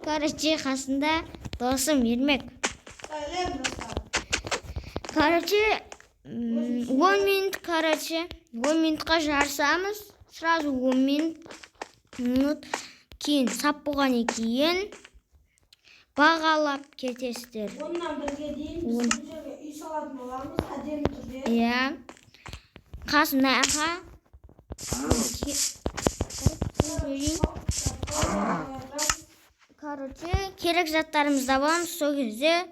Короче, қасында досым Ермек. Короче, 10 минут, короче, 10 минутқа жарысамыз. Сразу 10 минут кейін сап болғаннан кейін бағалап кетесіздер. Ondan бірге дейін біз бұл жерге үй салатын боламыз, әдемі түрде. Иә. Қасында короче, керек заттарымыз да бар, сол кезде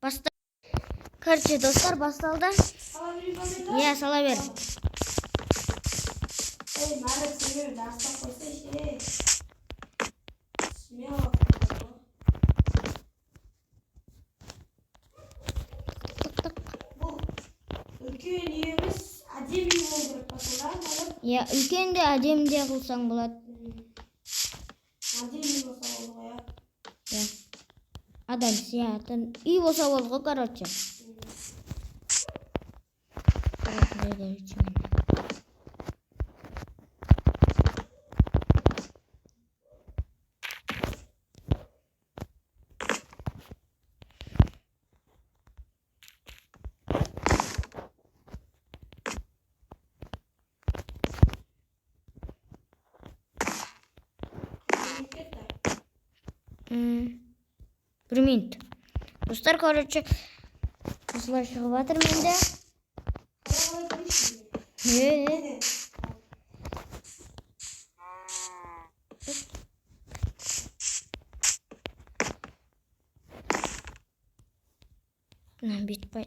баста. Короче, достар, басталды. Иә, сала бер. Ей, Марат, сен дастап қойсайшы. Смело. Бұл үлкен үйіміз әдемі болу керек басында, Марат. Иә, үлкен де әдемі де қылсаң болады. Әдемі болса болды ғой, Иә. Адам сиятын үй болса болды ғой, короче. Bir minut. Dostlar, короче, осылай шығып жатыр менде. Bitpay.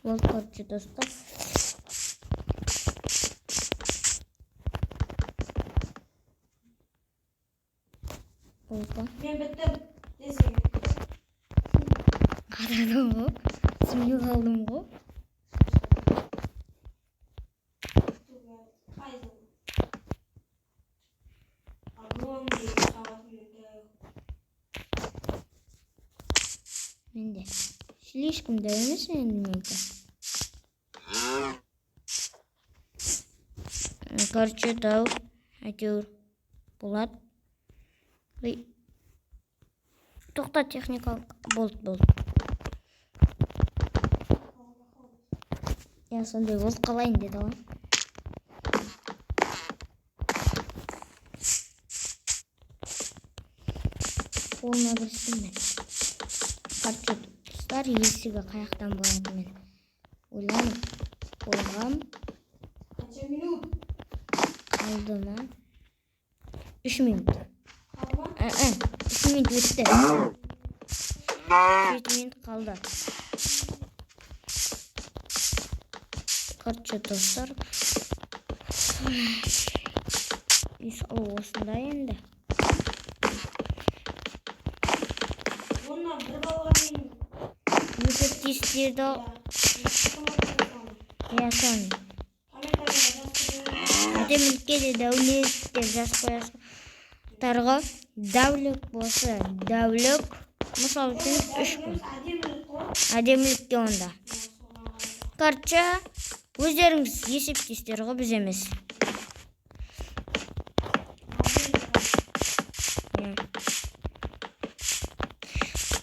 Вот, короче, достав. Опа. Мен біттім десең. Қарадым ғой. Сүйіп қалдым ғой. Менде. Слишком да емес менде. Короче, дау. Әйтеуір болады. Тоқта, техникалық. Болды. Я сондай болып қалайын деді ғой. Қолына білсін мен. Короче, достар, есігі қаяқтан болады мен. Ойланып болғам. Қанша минут? Қалды ма? 3 минут. Қалды ма? 3 минут өтті. 7 минут қалды. Короче, достар, үй салу осында енді. Оннан бір балға дейін. Есептестерді. Я соны. Әдемілікке де дәулет деп жазып қоясың. Тарға дәулік болса, дәулік. Мысал үшін 3 күн. Әдемілікке онда. Короче, өздеріңіз есептестер ғой, біз емес.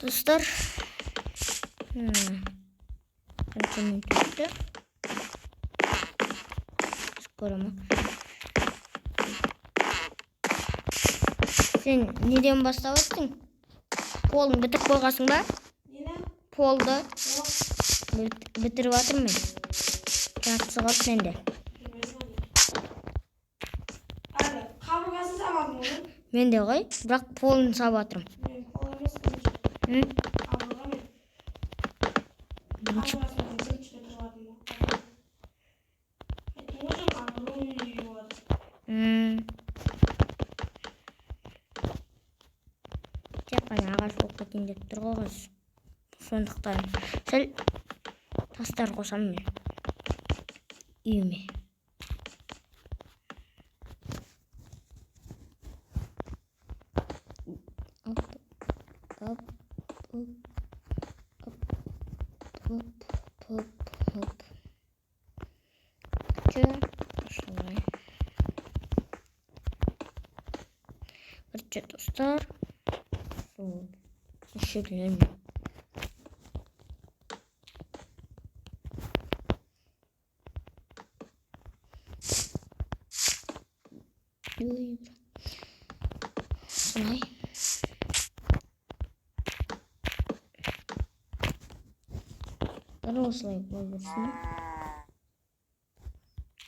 Достар, қанша минут өтті? Скоро ма? Сен неден бастап өттің? Полын бітіріп қойғасың ба? Нені? Полды бітіріп атыр мен. Жартысы қалды менде. Қабырғасын сабадың ғой? Менде ғой, бірақ полын сабып атырым. Мен пол емес қабырға мен. Қабырғасын бірінші бітіріп атым. Айттың ғой жаңа ағылың үйі болады. Тек қана ағаш болып кетейін деп тұр ғой қыз. Сондықтан сәл тастар қосам мен үйіме. Hop. Şöyle. Barcha do'stlar. Shukran. Şunay. Осылай бола берсін.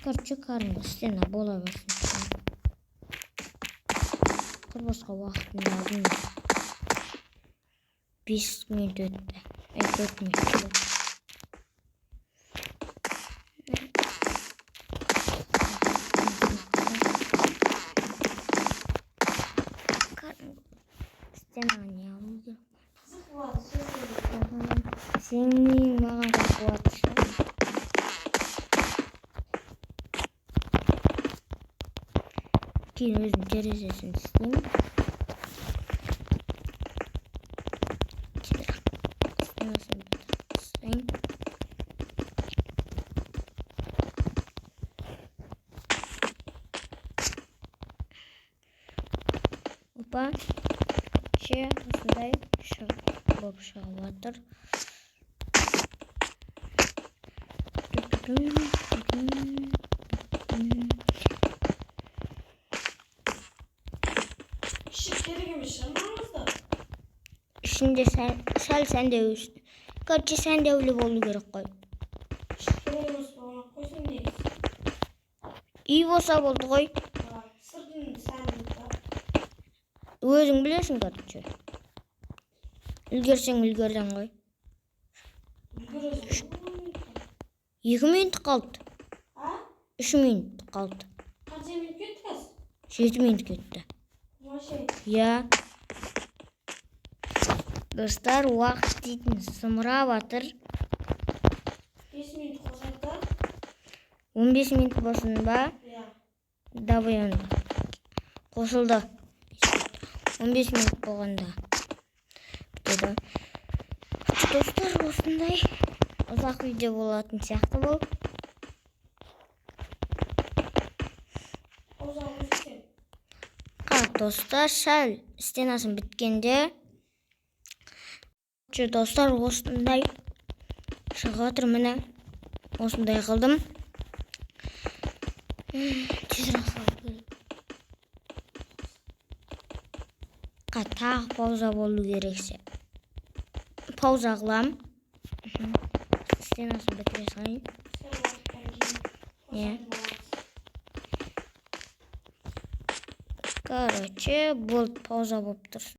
Короче, қарыңғы стена бола берсін. Құрбасқа уақытын алдым. 5 минут өтті. 4 минут өтті. Стена не алу керек. Сенің маған қуат шығар. Кейін өзім терезесін істеймін. Опа. Осындай болып шығып жатыр. İçinde sal sen de üstü. Gerçi sen de öyle bollu gerek koy. İyi olsa boldu koy. Özün bilesin gerçi. Үлгерсең үлгерден ғой. 2 минут қалды. 3 минут қалды. Қанша минут кетті кәз? 7 минут кетті. Я. Достар, уақыт дейтін сымырап жатыр. 5 минут қосады. 15 минут болсын ба? Давай оны. Қосылды. 15 минут болғанда. Достар, осындай ұзақ видео болатын сияқты бұл. Достар, сәл стенасын біткенде достар, осындай шығатыр міне. Осындай қылдым. Тезірек салып келіп. Тағы пауза болу керексе. Пауза қылам. Стенасын бітіре салайын. Короче, болды, пауза болып тұрсын.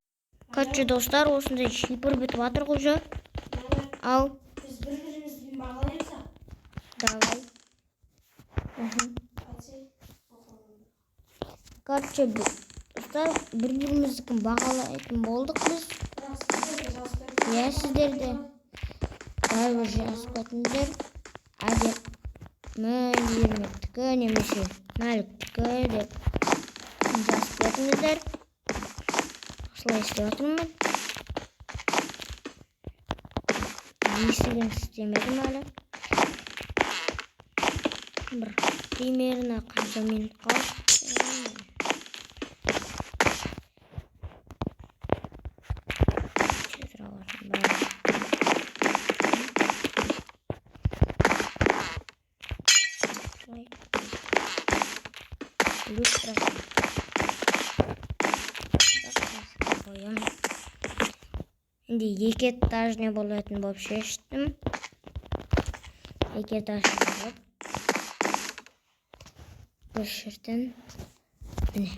Короче, достар, осындай шипір бітіп атыр құжы. Ау. Біз бір-бірімізді бағалаймыз. Давай. Короче, достар, бір-бірімізді бағалайтын болдық біз. Я сіздерді бәрібір жазып кетіңдер. Әде мөлдерметтікі немесе мәліктікі деп жазып кетіңіздер. Осылай істеп отырмын. Есігін істемедім әлі. Бір примерно қанша минут қалды. Енді 2 этажный болатын болып шештім. 2 этажный болып. Бір жерден. Міне.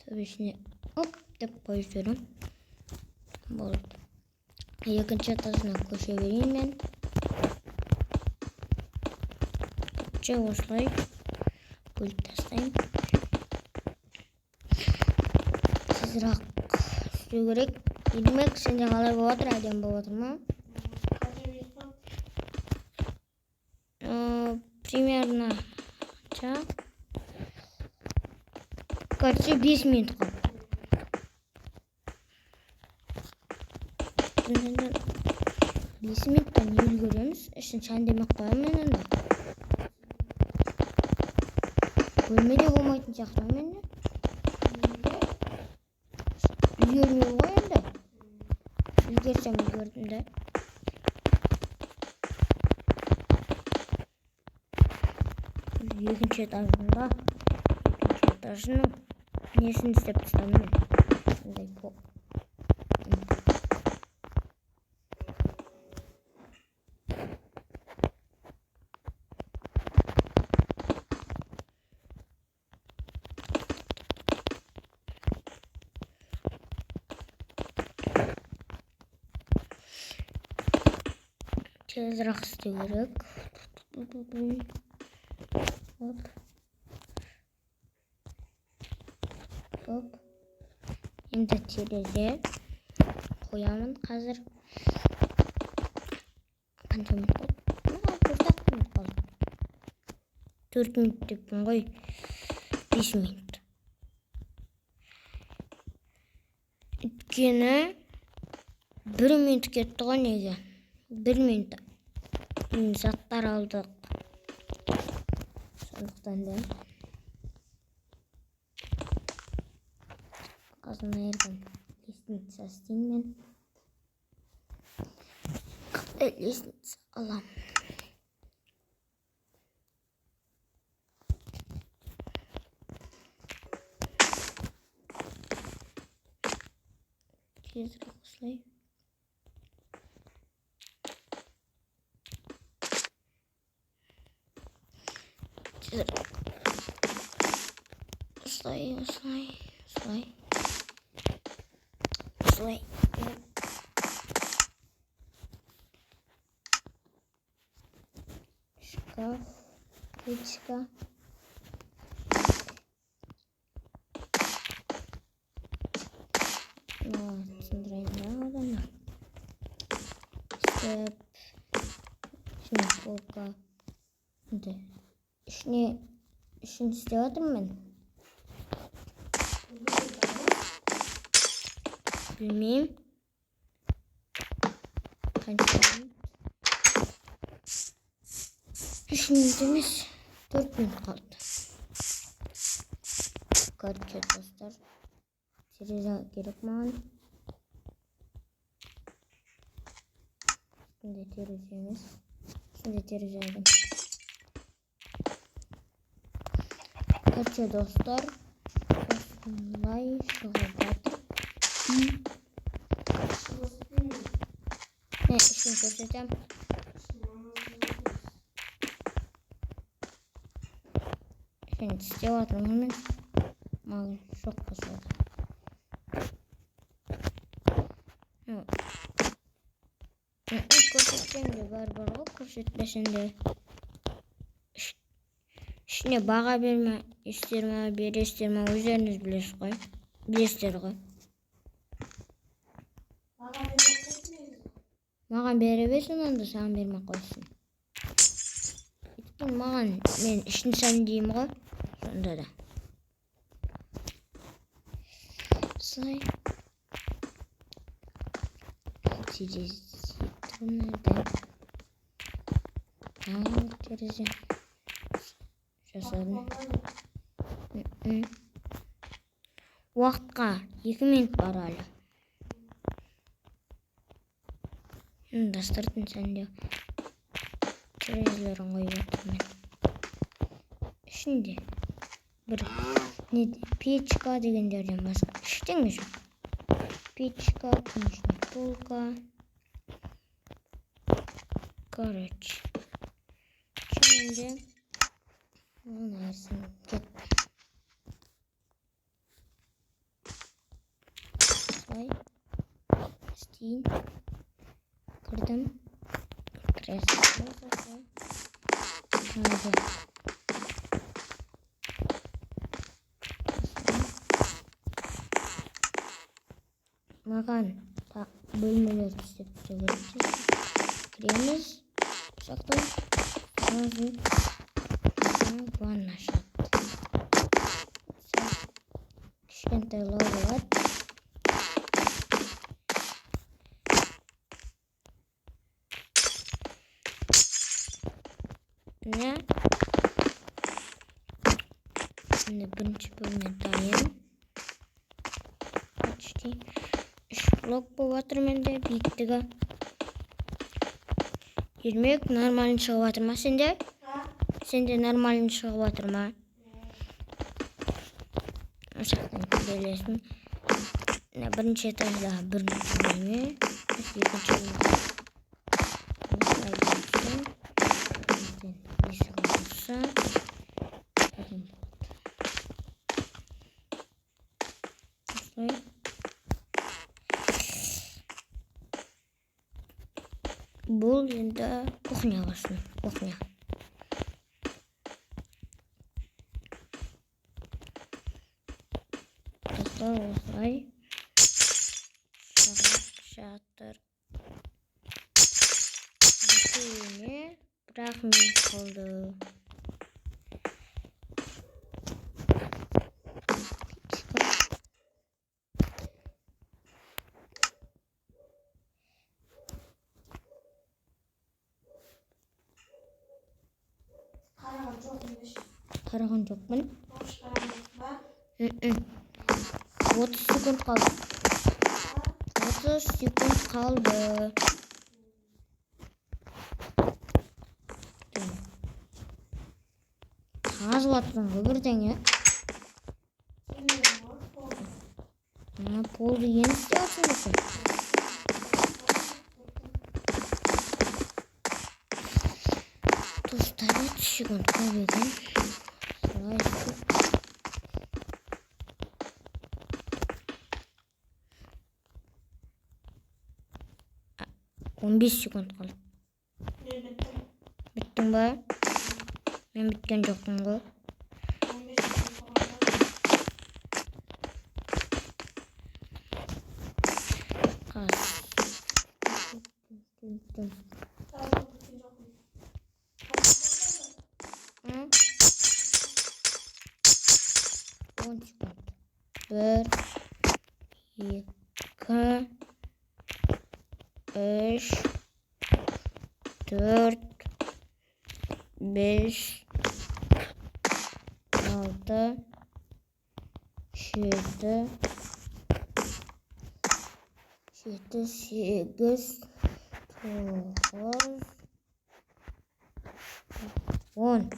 Төбесіне оп деп қойып жүрім. Болды. Екінші этажына көше берейін мен. Осылай бөліп тастайын. Тезірек істеу керек. Демек, сенде қалай болып отыр, әдем болып отыр ма? Примерно короче 5 минут қалды. Senden 5 minuttan ulguramiz. Işin çan demek koyam men onda. Bölmede bolmaytın çaktan mende. Ulgurmuyor koyanda. Ulgursam ulgurdum da. Екінші этажында. Екінші этажының несін істеп тастадым мен. Сондай пол. Tezірек істеу керек. Hop. Hop. Şimdi tereзе koyamın. Hazır. Qancha minut qoldi? 4 minut qoldi. 4 minut debman qo'y. 5 minut. Өйткені 1 minut ketdi ғой неге? 1 minut заттар алдық. Сондықтан да қазір ерген лестница істеймін мен. Лестница алам. Тезірек осылай. Слой. Шкаф, печка. Центральная. Степ. Şimdi polka. Şimdi işini istiyordum ben. Bilmeyeyim. Düşündüğümüz 4 minut kaldı. Dikkat et dostlar. Tereze gerek bana. Şimdi terezemiz. Şimdi terezeydim. Kaçıyor dostlar. Olay şubat. Ne işini göstereceğim. Şimdi istiyorum hemen. Malum çok kısa. Göstereceğim de var o göstermesinde. İşine bağa verme, isterme, bir isterme, üzeriniz bilesizler koy. Mağan bereversin onda sen verme koysun. Bitkin mağan men işini sen diyeyim koy. Sonda da. Say. Terezi nerede? Terezi. Жасадым. Уақытқа 2 минут бар әлі. Дастырдың сәнде терезелерін қойып жатырмын. Ішінде бір печка дегендерден басқа ештеңе жоқ. Печка, книжный полка. Короче. Şimdi nersin? Git. Say. Steam. Kırdım. Kresle. Hadi. Makan. Bölmeler istep göreceğiz. Kiremiz. Şaktan. Hazır. Vanna şat. Kişkenteler var. Ne? Şimdi birinci bölümden dayım. Kaçtı? 3 blok bovatır mende büyüklüğü. 20 normalini çıkıvatırma sende. Ha? Sende normalini çıkıvatırma. Aşağıdan geliyorsun. Ne birinci etajda birinci bölümü. İkinci bölümü. Бұл енді кухня болсын. Кухня. Dostlar осылай. Жатыр. Бітуіне бірақ мен қалды. Karavan çok iyiymiş. Қараған жоқпын. Hoş geldin. Bak. 30 секунд қалды. 30 секунд қалды. Қазып жатырсың ғой бірдеңе. Bilmiyorum o. Полды енді істеп жатсың десең. Достар 30 секунд көп екен. Солай істеп. 15 секунд қалды. Ne bittim. Біттің ба? Мен біткен жоқпын ғой. 15 dakika oldu. Қаз. Daha çok bitti, çok iyi. Hı? 10 секунд. 1, 2, 3, 4, 5, 6, 7, 8, 9, 10.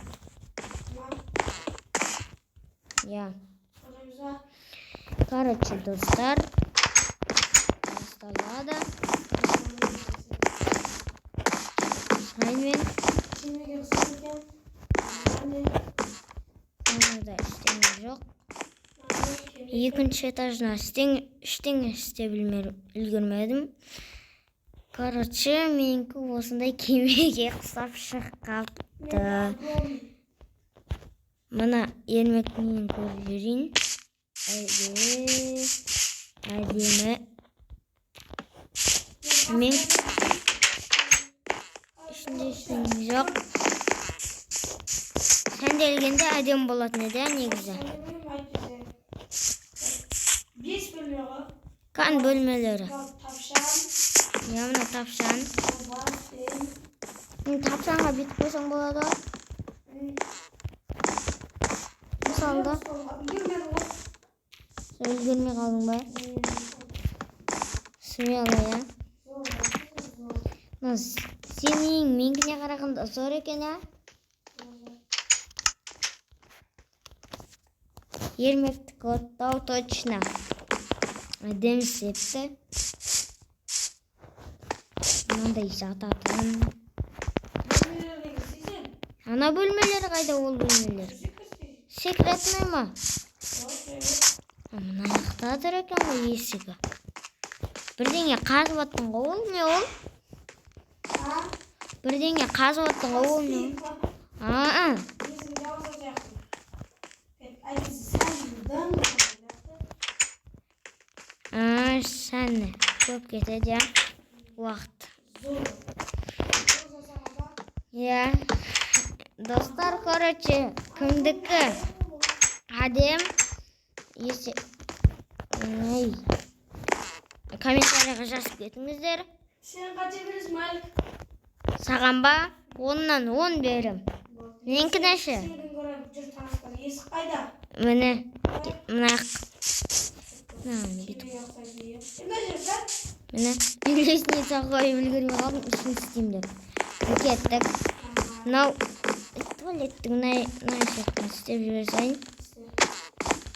Tamam. Ya. O da güzel. Короче, достар. Столада. Saymen. Şimdi gösterirken anne Onda işlemi жоқ. anne Екінші этажына ештеңе істеп үлгермедім. Короче, менікі осындай кемеге құсап шығып қалыпты. Мына ермекмен көріп жүрейін. Әдемі. Мен ішінде ештеңе жоқ. Сәнделгенде әдемі болатын еді, негізі. Biz bölüyoruz. Kan bölmelері. Tavşan, Ya мына тапшан. Тапшанға бүйтіп қойсаң болады. Мысалда. Үлгермей қалдың ба? Смело, я. Сенің менікіне қарағанда зор екен, я. Ермектікі оттау точно. Әдемі істепті. Мынандай жататын. Ана бөлмелері қайда, ол бөлмелер? Секретный ма? Мына жақта тұр екен ғой есігі. Бірдеңе қазып аттың ғой, ол не ол? Бірдеңе қазып аттың ғой, ол не ол? Сәні көп кетеді, я. Уақыт. Я. Достар, короче, кімдікі? Әдем. Комментарияға жазып кетіңіздер. Sen kaç verirsin Malik? Саған ба? 10-нан 10 берім. Meniki näşe? Senden göre jür tanışlar. Esik kayda? Mene. Mına. Kimi yoksa diyor. Kimde jürsen? Mene. İngilizce çağırıp ulgurmay kaldım. Üstüne isteyeyim de. Kettik. Now. Tuvalettin näşe istep jürsen.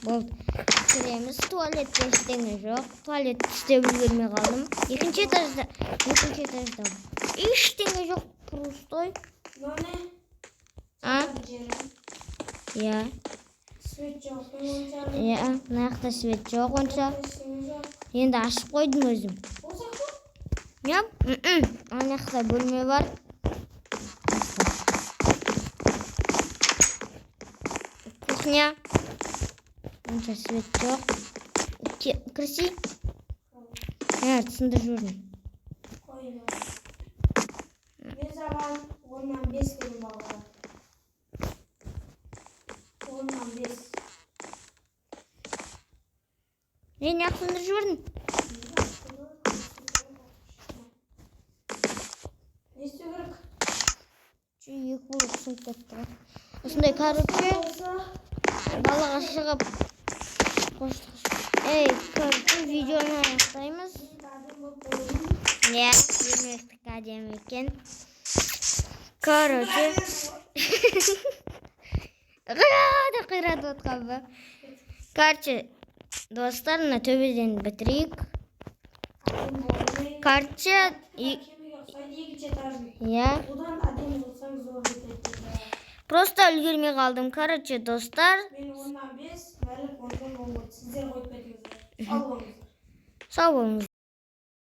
Болды. Kiremiz tuvalette işlemi yok. Tuvalet istep ulgurmay kaldım. İkinci etajda. İşlemi yok. Prostoy. None? Ha? Ya. Switch yok. Onca. Ya. Nähte svet yok onça. İşimiz yok. Endi açıp koydum özüm. Olsak mı? Ya. Anaqda bölme var. Кухня. Onça svet yok. Kırsi. Evet, sında jurnu. Koyun. Ne zaman? Ondan 5 gün bağlı. Ondan 5. Ne yapsındır jurnu? Ne istiyoruz? Çüyük bulup sıntıktı. Osындай karıcı. Balık aşıqıp koştuk. Ey, karıcı videonu ayaktayımız. Ya, 20 kadem eкен. Karıcı. Qırады отқабы. Karıcı, dostlarına töbeden bitireyik. Karıcı, ya. Buradan adem olsam zor bitecek. Просто үлгермей қалдым. Короче, достар, Ben ondan 5, Malik ondan 10. Sizler koyup ediyorsunuz. Sağ olun. sağ olun.